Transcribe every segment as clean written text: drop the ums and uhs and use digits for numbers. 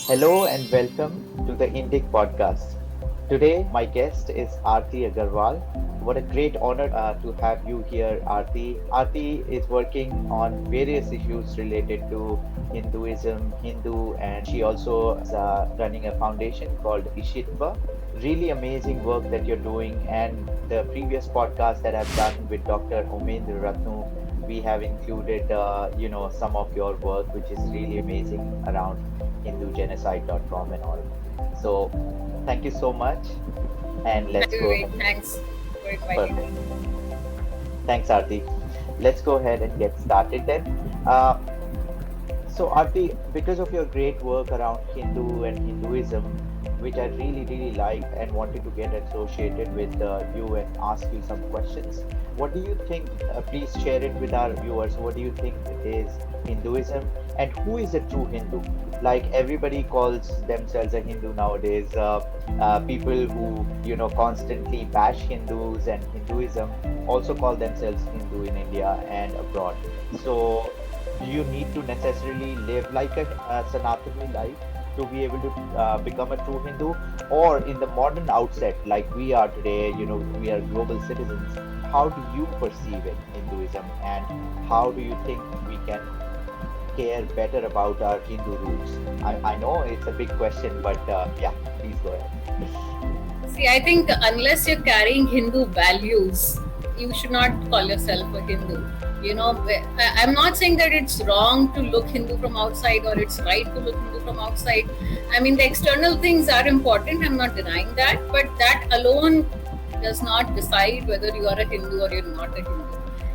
Hello and welcome to the Indic podcast. Today, my guest is Arti Agarwal. What a great honor to have you here, Arti. Arti is working on various issues related to Hinduism, Hindu, and she also is running a foundation called Ishitva. Really amazing work that you're doing. And the previous podcast that I've done with Dr. Omendra Ratnu, we have included, some of your work, which is really amazing around hindugenocide.com and all. So thank you so much, and Hi, let's go Vivek. ahead. Thanks for inviting Perfect. me. Thanks, Arti. Let's go ahead and get started then. Uh, so, Arti, because of your great work around Hindu and Hinduism, which I really liked and wanted to get associated with you and ask you some questions. What do you think? Please share it with our viewers. What do you think is Hinduism, and who is a true Hindu? Like everybody calls themselves a Hindu nowadays. People who constantly bash Hindus and Hinduism also call themselves Hindu in India and abroad. So, do you need to necessarily live like a Sanatani life to be able to become a true Hindu, or in the modern outset like we are today, we are global citizens? How do you perceive it, Hinduism, and how do you think we can care better about our Hindu roots? I know it's a big question, but yeah, please go ahead. See, I think unless you're carrying Hindu values, you should not call yourself a Hindu. I'm not saying that it's wrong to look Hindu from outside or it's right to look Hindu from outside. I mean, the external things are important, I'm not denying that, but that alone does not decide whether you are a Hindu or you're not a Hindu.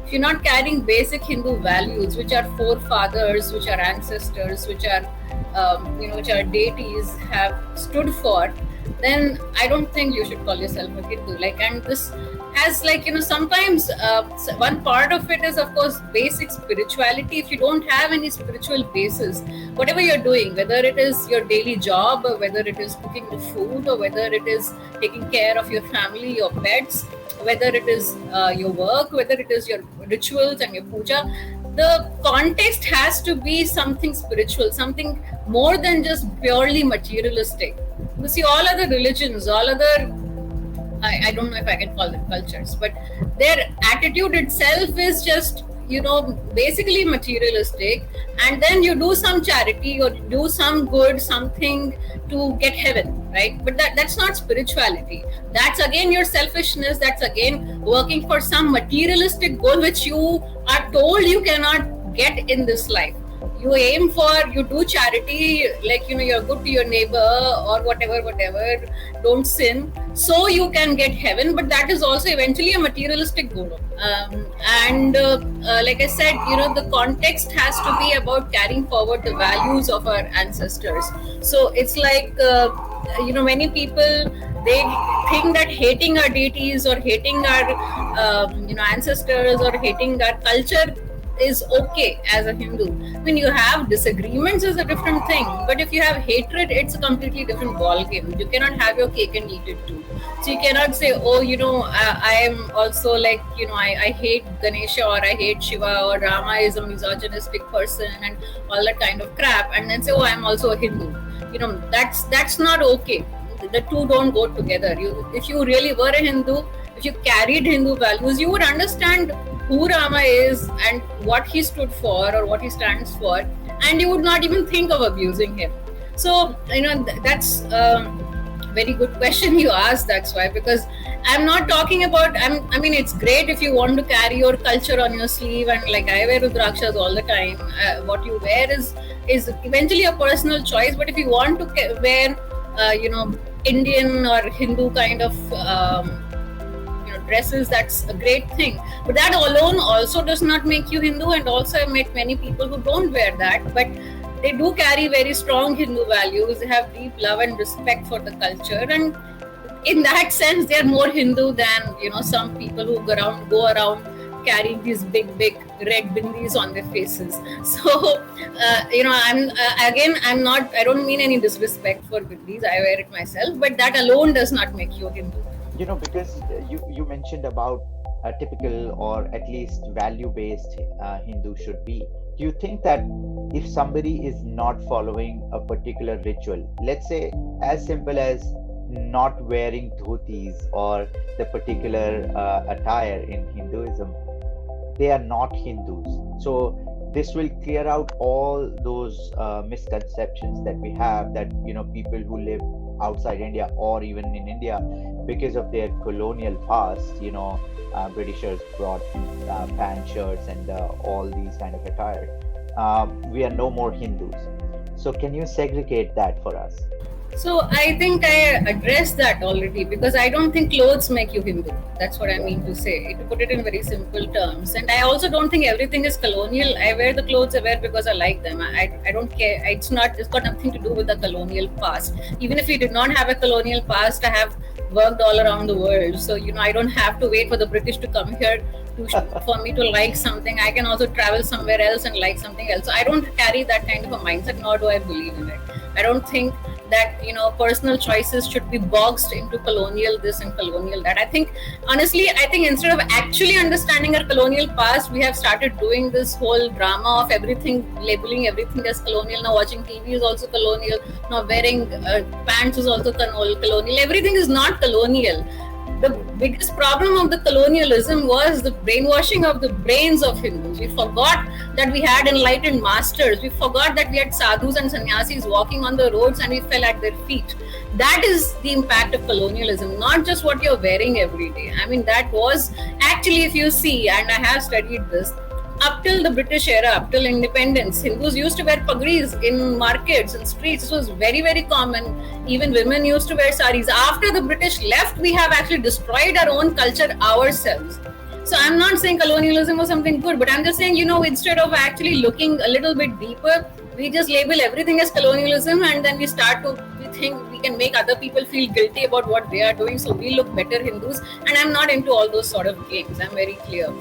If you're not carrying basic Hindu values, which are forefathers, which are ancestors, which our deities have stood for, then I don't think you should call yourself a Hindu. And this has sometimes one part of it is of course basic spirituality. If you don't have any spiritual basis, whatever you're doing, whether it is your daily job, or whether it is cooking the food, or whether it is taking care of your family, your pets, whether it is your work, whether it is your rituals and your puja, the context has to be something spiritual, something more than just purely materialistic. You see, all other religions, all other, I don't know if I can call them cultures, but their attitude itself is just, basically materialistic. And then you do some charity or do some good, something to get heaven, right? But that's not spirituality. That's again your selfishness. That's again working for some materialistic goal which you are told you cannot get in this life. You aim for, you do charity, you're good to your neighbor or whatever, don't sin, so you can get heaven, but that is also eventually a materialistic goal. And like I said, the context has to be about carrying forward the values of our ancestors. So it's many people, they think that hating our deities or hating our ancestors or hating our culture is okay as a Hindu. When you have disagreements is a different thing, but if you have hatred, it's a completely different ball game. You cannot have your cake and eat it too. So you cannot say, oh, I am also I hate Ganesha or I hate Shiva or Rama is a misogynistic person and all that kind of crap, and then say, oh, I'm also a Hindu. That's not okay. The two don't go together. If you really were a Hindu, if you carried Hindu values, you would understand who Rama is and what he stood for or what he stands for, and you would not even think of abusing him. So that's a very good question you asked. That's why, because I'm not talking about. I mean, it's great if you want to carry your culture on your sleeve, and I wear rudrakshas all the time. What you wear is eventually a personal choice. But if you want to wear, Indian or Hindu kind of dresses, that's a great thing, but that alone also does not make you Hindu. And also I met many people who don't wear that, but they do carry very strong Hindu values. They have deep love and respect for the culture, and in that sense they are more Hindu than some people who go around carrying these big red bindis on their faces. So I don't mean any disrespect for bindis. I wear it myself, but that alone does not make you Hindu. Because you mentioned about a typical or at least value based Hindu should be. do you think that if somebody is not following a particular ritual, let's say as simple as not wearing dhotis or the particular attire in Hinduism, they are not Hindus. So this will clear out all those misconceptions that we have, that people who live outside India or even in India, because of their colonial past, Britishers brought pant shirts and all these kind of attire. We are no more Hindus. So can you segregate that for us? So I think I addressed that already, because I don't think clothes make you Hindu. That's what I Yeah. mean to say, to put it in very simple terms. And I also don't think everything is colonial. I wear the clothes I wear because I like them. I don't care. It's got nothing to do with the colonial past. Even if we did not have a colonial past, I have worked all around the world. So, I don't have to wait for the British to come here for me to like something. I can also travel somewhere else and like something else. So I don't carry that kind of a mindset, nor do I believe in it. I don't think that personal choices should be boxed into colonial this and colonial that. I think instead of actually understanding our colonial past, we have started doing this whole drama of everything, labeling everything as colonial. Now watching TV is also colonial. Now wearing pants is also colonial. Everything is not colonial. The biggest problem of the colonialism was the brainwashing of the brains of Hindus. We forgot that we had enlightened masters. We forgot that we had sadhus and sannyasis walking on the roads and we fell at their feet. That is the impact of colonialism, not just what you're wearing every day. I mean, that was actually, if you see, and I have studied this, up till the British era, up till independence, Hindus used to wear pagris in markets and streets. This was very, very common. Even women used to wear saris. After the British left, we have actually destroyed our own culture ourselves. So I'm not saying colonialism was something good, but I'm just saying, instead of actually looking a little bit deeper, we just label everything as colonialism, and then we think we can make other people feel guilty about what they are doing, so we look better Hindus. And I'm not into all those sort of games. I'm very clear.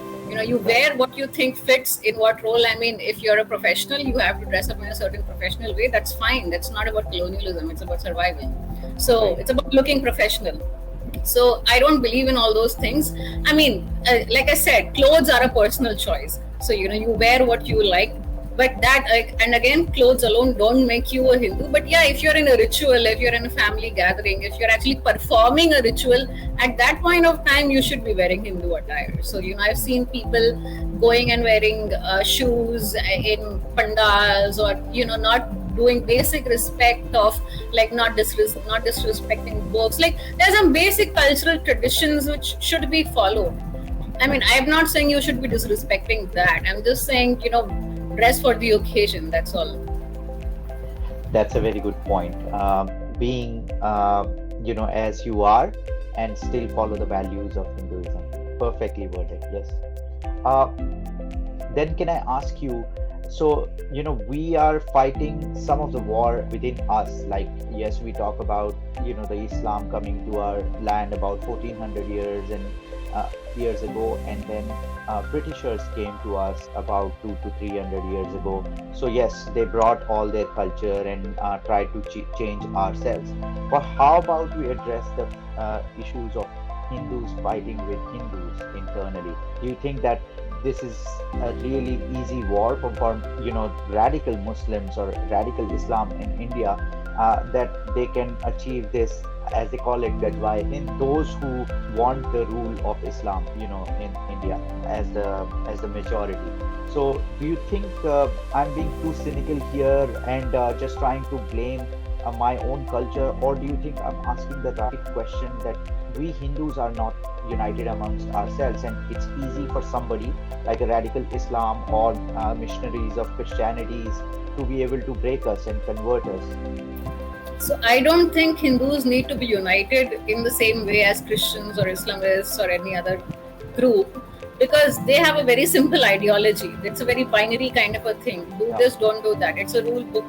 You wear what you think fits in what role. I mean, if you're a professional, you have to dress up in a certain professional way. That's fine. That's not about colonialism. It's about survival. So it's about looking professional. So I don't believe in all those things. I mean, like I said, clothes are a personal choice. So, you wear what you like. But that, and again, clothes alone don't make you a Hindu. But yeah, if you're in a ritual, if you're in a family gathering, if you're actually performing a ritual, at that point of time, you should be wearing Hindu attire. So, I've seen people going and wearing shoes in pandals, or, not doing basic respect of, like, not disrespecting books. Like, there's some basic cultural traditions which should be followed. I mean, I'm not saying you should be disrespecting that. I'm just saying, dress for the occasion. That's all. That's a very good point. Being, as you are, and still follow the values of Hinduism. Perfectly worded. Yes. Then can I ask you? So, we are fighting some of the war within us. Like, yes, we talk about, the Islam coming to our land about 1400 years ago, and then Britishers came to us about 200 to 300 years ago. So yes, they brought all their culture and tried to change ourselves. But how about we address the issues of Hindus fighting with Hindus internally? Do you think that this is a really easy war for radical Muslims or radical Islam in India, that they can achieve this, as they call it, Gajwai Hind, those who want the rule of Islam, in India as the majority? So do you think I'm being too cynical here and just trying to blame my own culture, or do you think I'm asking the right question, that we Hindus are not united amongst ourselves, and it's easy for somebody like a radical Islam or missionaries of Christianities to be able to break us and convert us? So I don't think Hindus need to be united in the same way as Christians or Islamists or any other group, because they have a very simple ideology. It's a very binary kind of a thing. Do this, don't do that. It's a rule book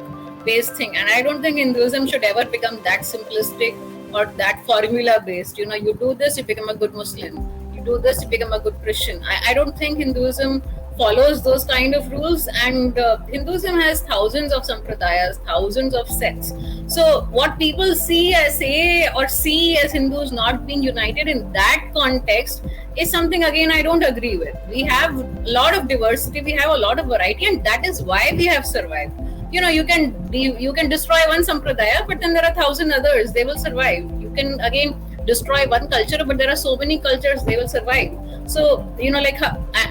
based thing. And I don't think Hinduism should ever become that simplistic or that formula based. You do this, you become a good Muslim. You do this, you become a good Christian. I don't think Hinduism follows those kind of rules. And Hinduism has thousands of sampradayas, thousands of sects. So what people see as Hindus not being united in that context is something, again, I don't agree with. We have a lot of diversity, we have a lot of variety, and that is why we have survived. You can destroy one sampradaya, but then there are thousand others, they will survive. You can again destroy one culture, but there are so many cultures, they will survive. So like,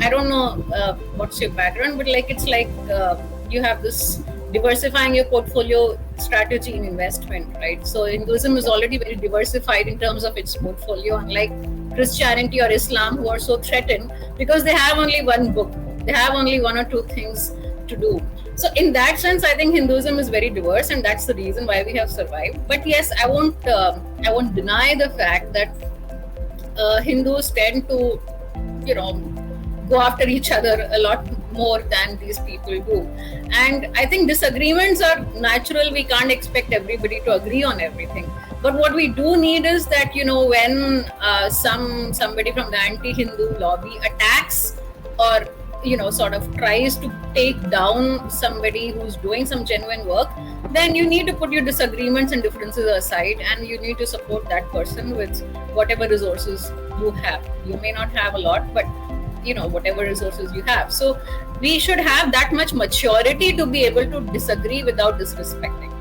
I don't know what's your background, but like, it's like you have this diversifying your portfolio strategy in investment, right? So Hinduism is already very diversified in terms of its portfolio, unlike Christianity or Islam, who are so threatened because they have only one book, they have only one or two things to do. So in that sense, I think Hinduism is very diverse, and that's the reason why we have survived. But yes, I won't deny the fact that Hindus tend to, you know, go after each other a lot more than these people do. And I think disagreements are natural. We can't expect everybody to agree on everything. But what we do need is that, when somebody from the anti-Hindu lobby attacks or sort of tries to take down somebody who's doing some genuine work, then you need to put your disagreements and differences aside, and you need to support that person with whatever resources you have. You may not have a lot, but whatever resources you have. So we should have that much maturity to be able to disagree without disrespecting.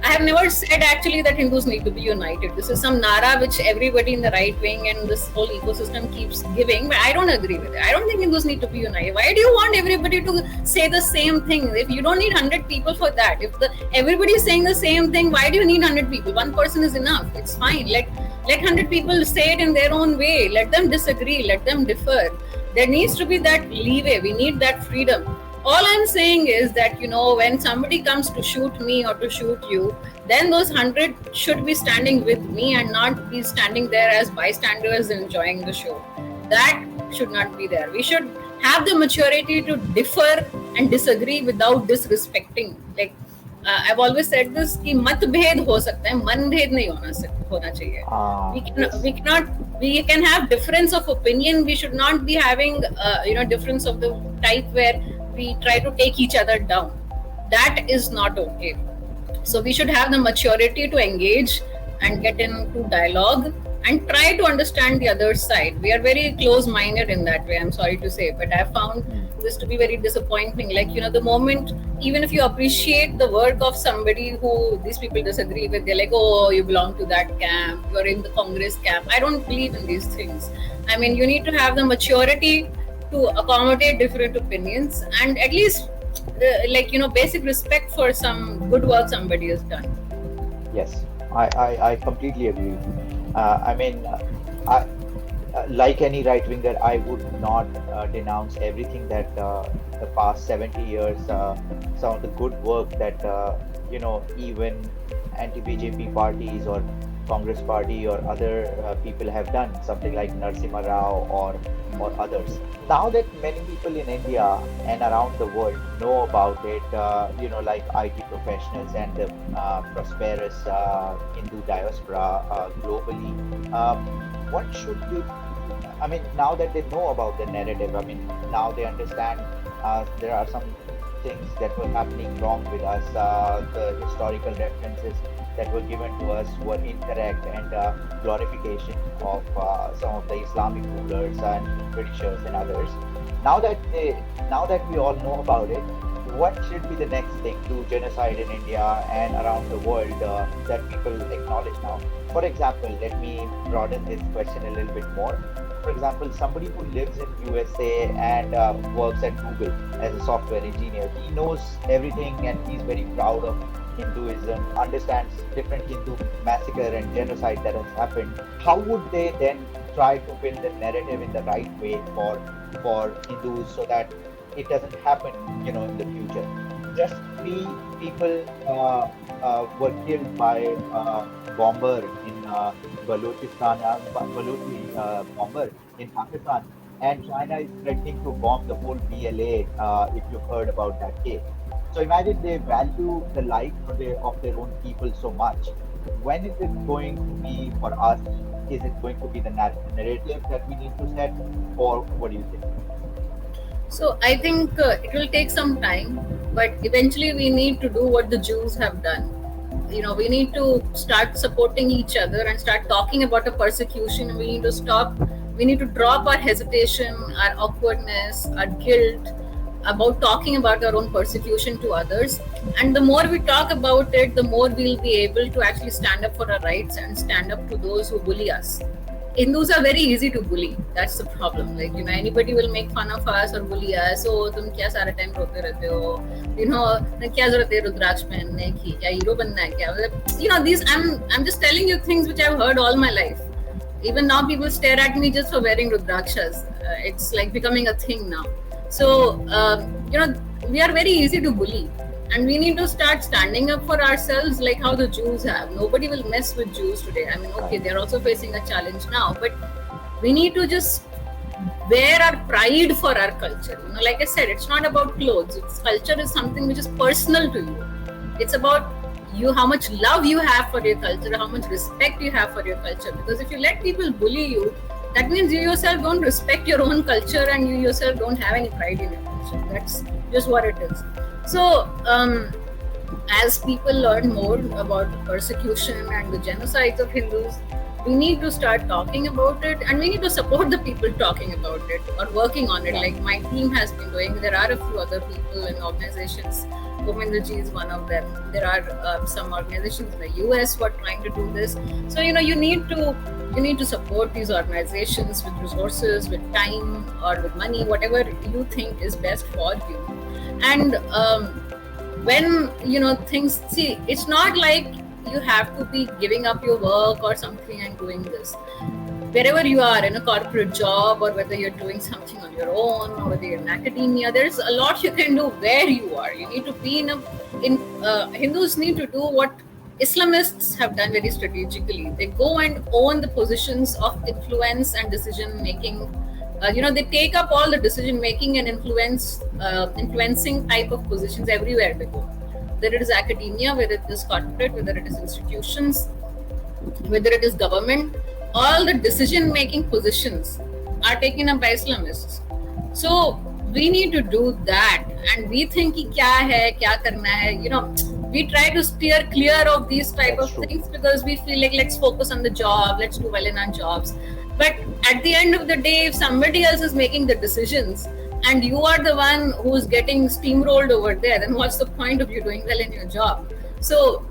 I have never said actually that Hindus need to be united. This is some nara which everybody in the right wing and this whole ecosystem keeps giving, but I don't agree with it. I don't think Hindus need to be united. Why do you want everybody to say the same thing? If you don't need 100 people for that, if everybody is saying the same thing, why do you need 100 people? One person is enough. It's fine. Let 100 people say it in their own way. Let them disagree. Let them differ. There needs to be that leeway. We need that freedom. All I'm saying is that, when somebody comes to shoot me or to shoot you, then those 100 should be standing with me and not be standing there as bystanders enjoying the show. That should not be there. We should have the maturity to differ and disagree without disrespecting. Like, I've always said this, कि मतभेद हो सकता है, मनभेद नहीं होना चाहिए. We can have difference of opinion. We should not be having difference of the type where we try to take each other down. That is not okay. So we should have the maturity to engage and get into dialogue and try to understand the other side. We are very close-minded in that way, I'm sorry to say, but I found this to be very disappointing. Like, the moment, even if you appreciate the work of somebody who these people disagree with, they're like, oh, you belong to that camp, you're in the Congress camp. I don't believe in these things. I mean, you need to have the maturity to accommodate different opinions and at least basic respect for some good work somebody has done. Yes, I completely agree. Like any right winger, I would not denounce everything that the past 70 years, some of the good work that even anti-BJP parties or Congress party or other people have done, something like Narasimha Rao or others. Now that many people in India and around the world know about it, like IT professionals and the prosperous Hindu diaspora globally, what should you? Now that they know about the narrative, now they understand there are some things that were happening wrong with us. The historical references that were given to us were incorrect, and glorification of some of the Islamic rulers and Britishers and others. Now that we all know about it, what should be the next thing to genocide in India and around the world that people acknowledge now? For example, let me broaden this question a little bit more. For example, somebody who lives in USA and works at Google as a software engineer, he knows everything and he's very proud of Hinduism, understands different Hindu massacre and genocide that has happened. How would they then try to build the narrative in the right way for Hindus so that it doesn't happen, in the future? Just 3 people were killed by a bomber in Balochistan, bomber in Pakistan, and China is threatening to bomb the whole BLA. If you've heard about that case. So imagine they value the life of their own people so much. When is it going to be for us? Is it going to be the narrative that we need to set, or what do you think? So I think it will take some time, but eventually we need to do what the Jews have done. We need to start supporting each other and start talking about the persecution. We need to stop. We need to drop our hesitation, our awkwardness, our guilt about talking about our own persecution to others. And the more we talk about it, the more we'll be able to actually stand up for our rights and stand up to those who bully us. Hindus are very easy to bully. That's the problem. Like, anybody will make fun of us or bully us. Oh, तुम क्या सारा time रोते रहते हो? क्या जरूरत है रुद्राक्ष पहनने की? क्या हीरो बनना है क्या? These I'm just telling you things which I've heard all my life. Even now, people stare at me just for wearing rudrakshas. It's like becoming a thing now. So, we are very easy to bully. And we need to start standing up for ourselves like how the Jews have. Nobody will mess with Jews today. I mean, okay, they're also facing a challenge now, but we need to just wear our pride for our culture. Like I said, it's not about clothes. Culture is something which is personal to you. It's about you, how much love you have for your culture, how much respect you have for your culture. Because if you let people bully you, that means you yourself don't respect your own culture and you yourself don't have any pride in your culture. That's just what it is. So, as people learn more about persecution and the genocides of Hindus, we need to start talking about it, and we need to support the people talking about it or working on it, like my team has been doing. There are a few other people and organizations. Govindaji is one of them. There are some organizations in the US who are trying to do this. So you need to support these organizations with resources, with time, or with money, whatever you think is best for you. And when things, see, it's not like you have to be giving up your work or something and doing this. Wherever you are, in a corporate job, or whether you're doing something on your own, or whether you're in academia, there's a lot you can do where you are. You need to be Hindus need to do what Islamists have done very strategically. They go and own the positions of influence and decision making. They take up all the decision making and influencing type of positions everywhere they go. Whether it is academia, whether it is corporate, whether it is institutions, whether it is government, all the decision making positions are taken up by Islamists. So we need to do that, and we think ki kya hai, kya karna hai. We try to steer clear of these type of things because we feel like, let's focus on the job, let's do well in our jobs. But at the end of the day, if somebody else is making the decisions and you are the one who's getting steamrolled over there, then what's the point of you doing well in your job? So,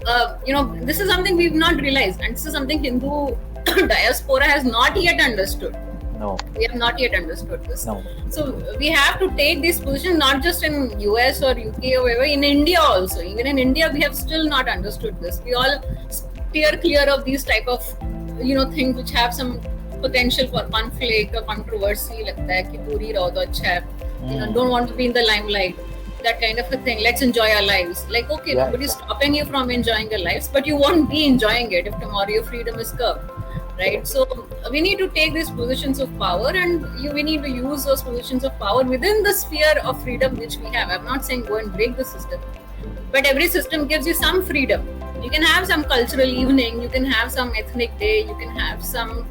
this is something we've not realized, and this is something Hindu diaspora has not yet understood. No. We have not yet understood this. No. So we have to take this position not just in US or UK or wherever, in India also. Even in India, we have still not understood this. We all steer clear of these type of things which have some potential for conflict or controversy. लगता है कि दूर ही रहो तो अच्छा है. Don't want to be in the limelight. That kind of a thing. Let's enjoy our lives. Like, okay, nobody's stopping you from enjoying your lives, but you won't be enjoying it if tomorrow your freedom is curbed. Right? So we need to take these positions of power, and we need to use those positions of power within the sphere of freedom which we have. I'm not saying go and break the system, but every system gives you some freedom. You can have some cultural evening, you can have some ethnic day, you can have some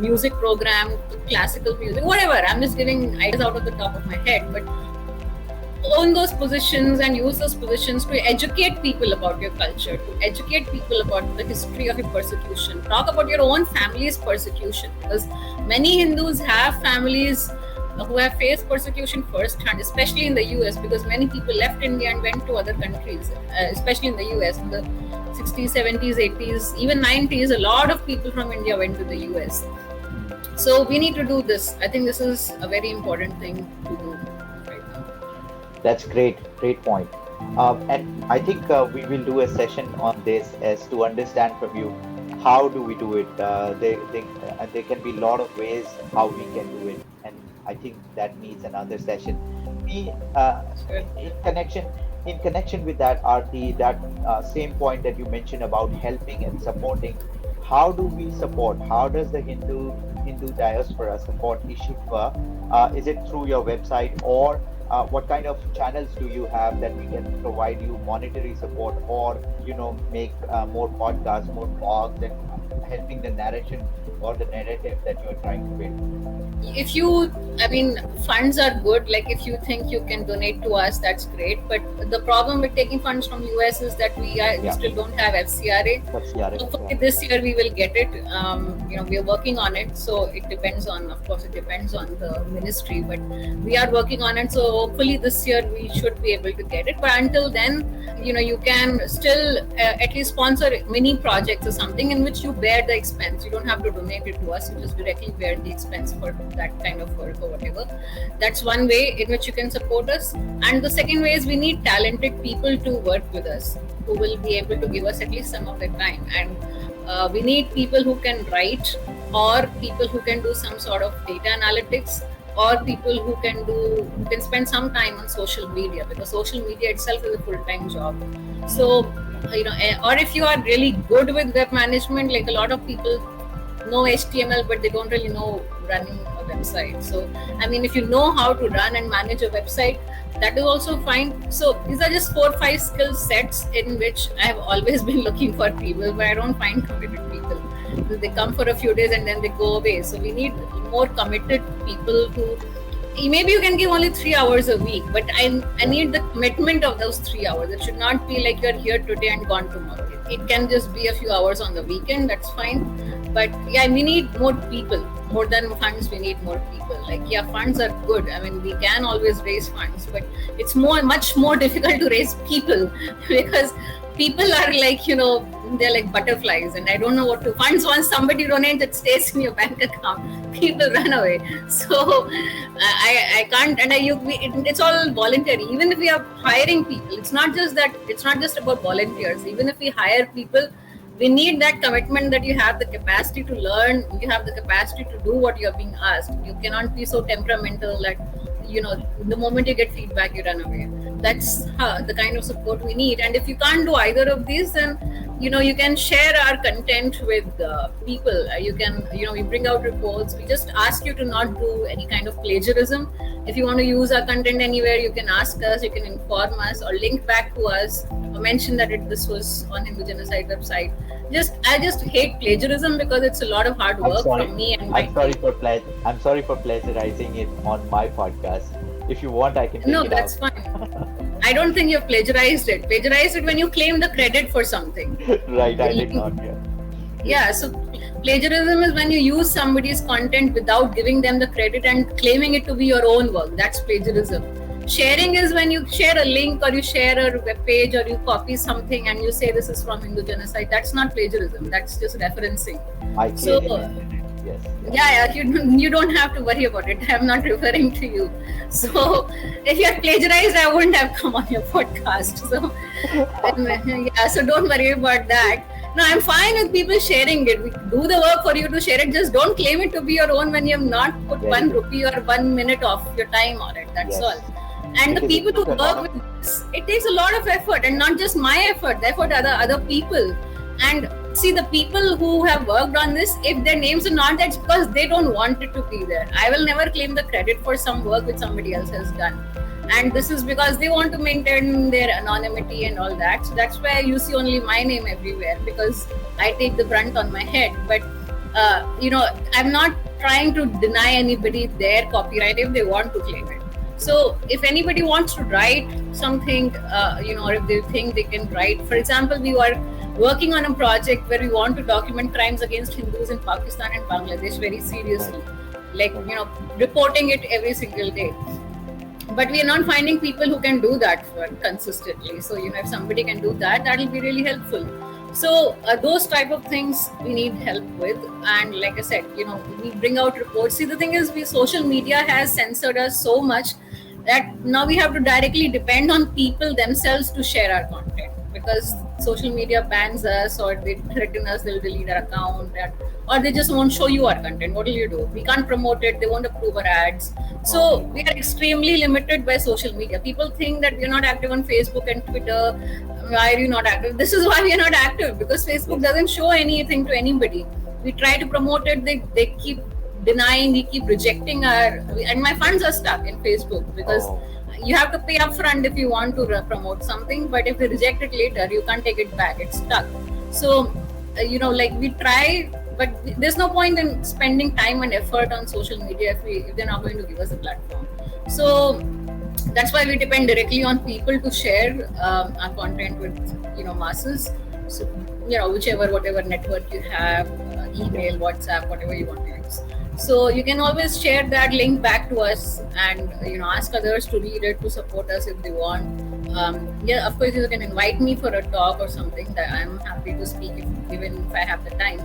music program, classical music, whatever. I'm just giving ideas out of the top of my head, but own those positions and use those positions to educate people about your culture, to educate people about the history of your persecution. Talk about your own family's persecution, because many Hindus have families who have faced persecution firsthand, especially in the US, because many people left India and went to other countries, especially in the US in the 60s, 70s, 80s, even 90s. A lot of people from India went to the US. So we need to do this. I think this is a very important thing to do. That's great point. And I think we will do a session on this as to understand from you how do we do it. There can be a lot of ways how we can do it, and I think that needs another session. In connection with that, Arti, that same point that you mentioned about helping and supporting. How do we support? How does the Hindu diaspora support Ishikva? Is it through your website, or what kind of channels do you have that we can provide you monetary support, or make more podcasts, more blogs, and helping the narration or the narrative that you're trying to build? If you, I mean, funds are good. Like if you think you can donate to us, that's great. But the problem with taking funds from US is that we Yeah, still don't have FCRA. that's yeah, Hopefully yeah. this year we will get it. We are working on it. So it depends on, of course, it depends on the ministry, but we are working on it. So hopefully this year we should be able to get it. But until then, you can still at least sponsor mini projects or something in which you bear the expense. You don't have to donate it to us. You just directly bear the expense for that kind of work or whatever. That's one way in which you can support us. And the second way is we need talented people to work with us, who will be able to give us at least some of their time. And we need people who can write, or people who can do some sort of data analytics, or people who can spend some time on social media, because social media itself is a full-time job. So or if you are really good with web management, like a lot of people know HTML but they don't really know running a website. So I mean, if you know how to run and manage a website, that is also fine. So these are just 4-5 skill sets in which I have always been looking for people, but I don't find committed people. They come for a few days and then they go away. So we need more committed people who, maybe you can give only 3 hours a week, but I need the commitment of those 3 hours. It should not be like you're here today and gone tomorrow. It can just be a few hours on the weekend, that's fine. But yeah, we need more people. More than funds, we need more people. Like, yeah, funds are good. I mean, we can always raise funds, but it's much more difficult to raise people because people are like, they're like butterflies, and I don't know what to. Funds, once somebody donates, it stays in your bank account. People run away. So I can't, and it's all voluntary. Even if we are hiring people, it's not just about volunteers. Even if we hire people, we need that commitment that you have the capacity to learn, you have the capacity to do what you're being asked. You cannot be so temperamental that, the moment you get feedback, you run away. That's the kind of support we need. And if you can't do either of these, then, you can share our content with people. You can, we bring out reports. We just ask you to not do any kind of plagiarism. If you want to use our content anywhere, you can ask us, you can inform us or link back to us or mention that this was on Hindu Genocide website. I just hate plagiarism because it's a lot of hard work from me and my team. I'm sorry for plagiarizing it on my podcast. If you want, I can take No, it that's out. fine. I don't think you've plagiarized it. Plagiarized it when you claim the credit for something. Right, I did not. Yeah, so plagiarism is when you use somebody's content without giving them the credit and claiming it to be your own work. That's plagiarism. Sharing is when you share a link or you share a web page or you copy something and you say this is from Hindu Genocide. That's not plagiarism. That's just referencing. I So clearly understand it. Yes. yeah, you don't have to worry about it. I'm not referring to you. So if you had plagiarized, I wouldn't have come on your podcast. So yeah, so don't worry about that. No, I'm fine with people sharing it. We do the work for you to share it. Just don't claim it to be your own when you have not put Very 1 good. rupee or 1 minute of your time on it. That's Yes. all. And the Because it people who took a lot work of- with this, it takes a lot of effort, and not just my effort, the effort of other people. And see, the people who have worked on this, if their names are not there, it's because they don't want it to be there. I will never claim the credit for some work which somebody else has done. And this is because they want to maintain their anonymity and all that. So that's why you see only my name everywhere, because I take the brunt on my head. But I'm not trying to deny anybody their copyright if they want to claim it. So if anybody wants to write something, or if they think they can write, for example, we were working on a project where we want to document crimes against Hindus in Pakistan and Bangladesh very seriously, like, reporting it every single day. But we are not finding people who can do that consistently. So, if somebody can do that, that will be really helpful. So those type of things we need help with. And like I said, we bring out reports. See, the thing is, social media has censored us so much that now we have to directly depend on people themselves to share our content, because social media bans us, or they threaten us, they'll delete our account, or they just won't show you our content. What will you do? We can't promote it, they won't approve our ads. So we are extremely limited by social media. People think that we're not active on Facebook and Twitter. Why are you not active? This is why we are not active, because Facebook doesn't show anything to anybody. We try to promote it, they keep denying, we keep rejecting and my funds are stuck in Facebook, because you have to pay upfront if you want to promote something, but if they reject it later, you can't take it back. It's stuck. So, we try but there's no point in spending time and effort on social media if they're not going to give us a platform. So that's why we depend directly on people to share our content with masses. So whichever whatever network you have, email, WhatsApp, whatever you want to use. So you can always share that link back to us, and ask others to read it, to support us if they want. Yeah, of course, you can invite me for a talk or something. That I'm happy to speak even if I have the time.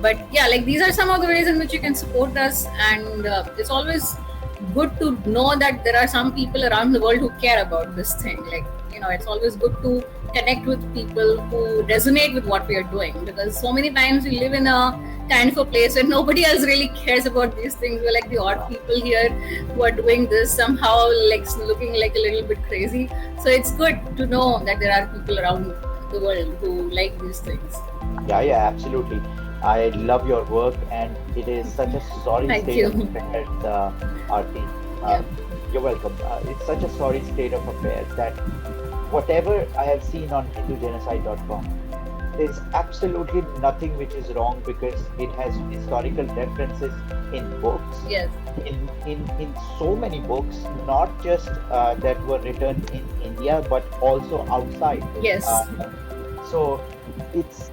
But yeah, like these are some of the ways in which you can support us, and it's always good to know that there are some people around the world who care about this thing. Like it's always good to connect with people who resonate with what we are doing, because so many times we live in a kind of a place where nobody else really cares about these things. We're like the odd people here who are doing this somehow, like looking like a little bit crazy. So it's good to know that there are people around the world who like these things. Yeah, absolutely. I love your work, and it is such a sorry Thank state you. of affairs, Arti. Yeah. You're welcome. It's such a sorry state of affairs that whatever I have seen on HinduGenocide.com, there's absolutely nothing which is wrong, because it has historical references in books, Yes. in so many books, not just that were written in India, but also outside. Yes. So it's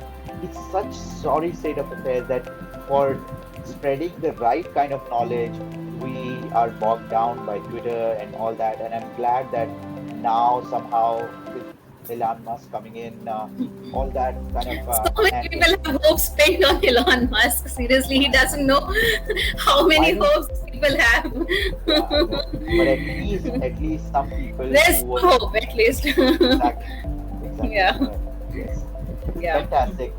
such sorry state of affairs that for spreading the right kind of knowledge, we are bogged down by Twitter and all that. And I'm glad that now somehow with Elon Musk coming in, all that kind of So many angle. people have hopes pinned on Elon Musk. Seriously, he doesn't know how many I know. hopes people have. Yeah, I know. But at least some people There's who were hope, at least. exactly Yeah. correct. Yes. Yeah. Fantastic.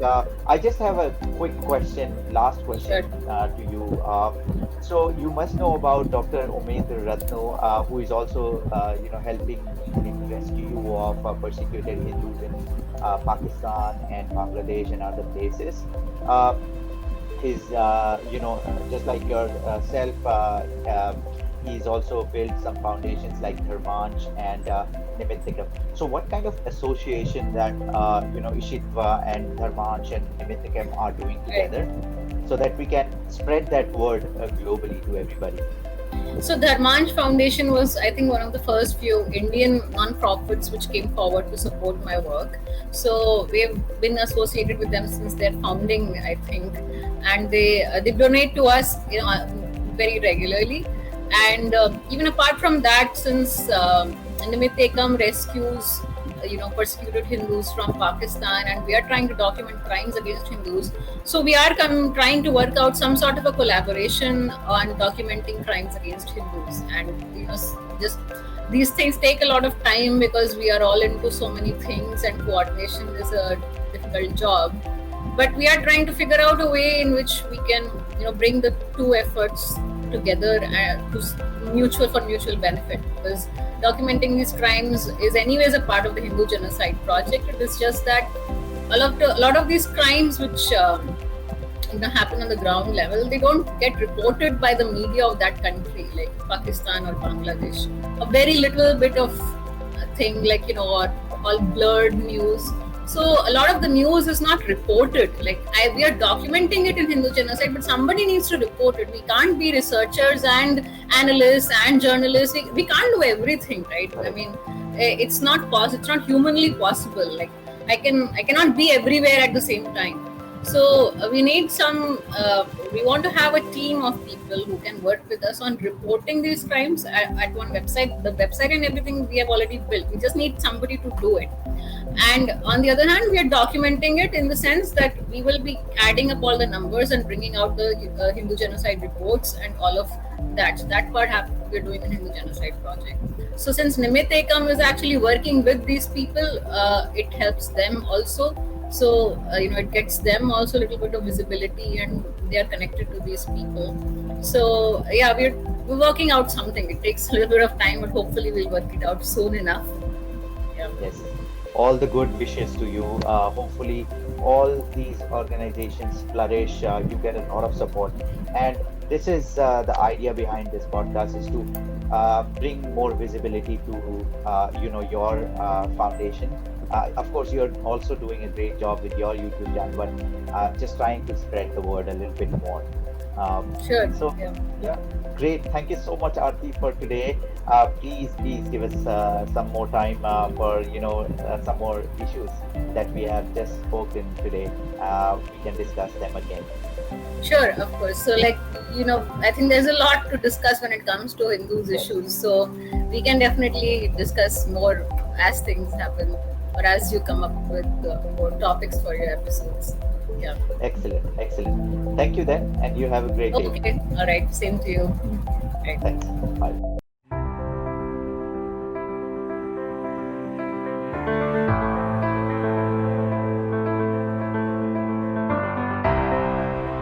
I just have a quick question, last question Sure. to you. So you must know about Dr. Omendra Ratno, who is also, helping in rescue of persecuted Hindus in Pakistan and Bangladesh and other places. Uh, just like yourself, he's also built some foundations like Dharmanch and Nimittikam. So what kind of association that Ishitva and Dharmanch and Nimittikam are doing together, so that we can spread that word globally to everybody? So Dharmanch Foundation was, I think, one of the first few Indian non-profits which came forward to support my work. So we have been associated with them since their founding, I think, and they donate to us, very regularly. And even apart from that, since Nimittekam rescues persecuted Hindus from Pakistan, and we are trying to document crimes against Hindus. So we are trying to work out some sort of a collaboration on documenting crimes against Hindus, and just these things take a lot of time because we are all into so many things, and coordination is a difficult job. But we are trying to figure out a way in which we can bring the two efforts together to mutual benefit, because documenting these crimes is anyways a part of the Hindu genocide project. It is just that a lot of these crimes which happen on the ground level, they don't get reported by the media of that country, like Pakistan or Bangladesh. A very little bit of thing, like or all blurred news. So a lot of the news is not reported. Like we are documenting it in Hindu genocide, but somebody needs to report it. We can't be researchers and analysts and journalists. We can't do everything, right? I mean, it's not possible. It's not humanly possible. Like I cannot be everywhere at the same time. So we need we want to have a team of people who can work with us on reporting these crimes at one website. The website and everything we have already built. We just need somebody to do it. And on the other hand, we are documenting it in the sense that we will be adding up all the numbers and bringing out the Hindu genocide reports and all of that. So that part we're doing in Hindu genocide project. So since Nimittekam is actually working with these people, it helps them also. So it gets them also a little bit of visibility, and they are connected to these people. So yeah, we're working out something. It takes a little bit of time, but hopefully we'll work it out soon enough. Yeah. Yes. All the good wishes to you. Hopefully, all these organizations flourish. You get a lot of support, and this is the idea behind this podcast: is to bring more visibility to your foundation, Of course, you're also doing a great job with your YouTube channel, but just trying to spread the word a little bit more. Sure. So, Yeah. yeah, great. Thank you so much, Arti, for today. Please give us some more time for some more issues that we have just spoken today. We can discuss them again. Sure, of course. So, like, I think there's a lot to discuss when it comes to Hindus' Yes. issues. So, we can definitely discuss more as things happen or as you come up with more topics for your episodes. Yeah. Excellent. Excellent. Thank you then, and you have a great day. Okay. All right. Same to you. Right. Thanks. Bye.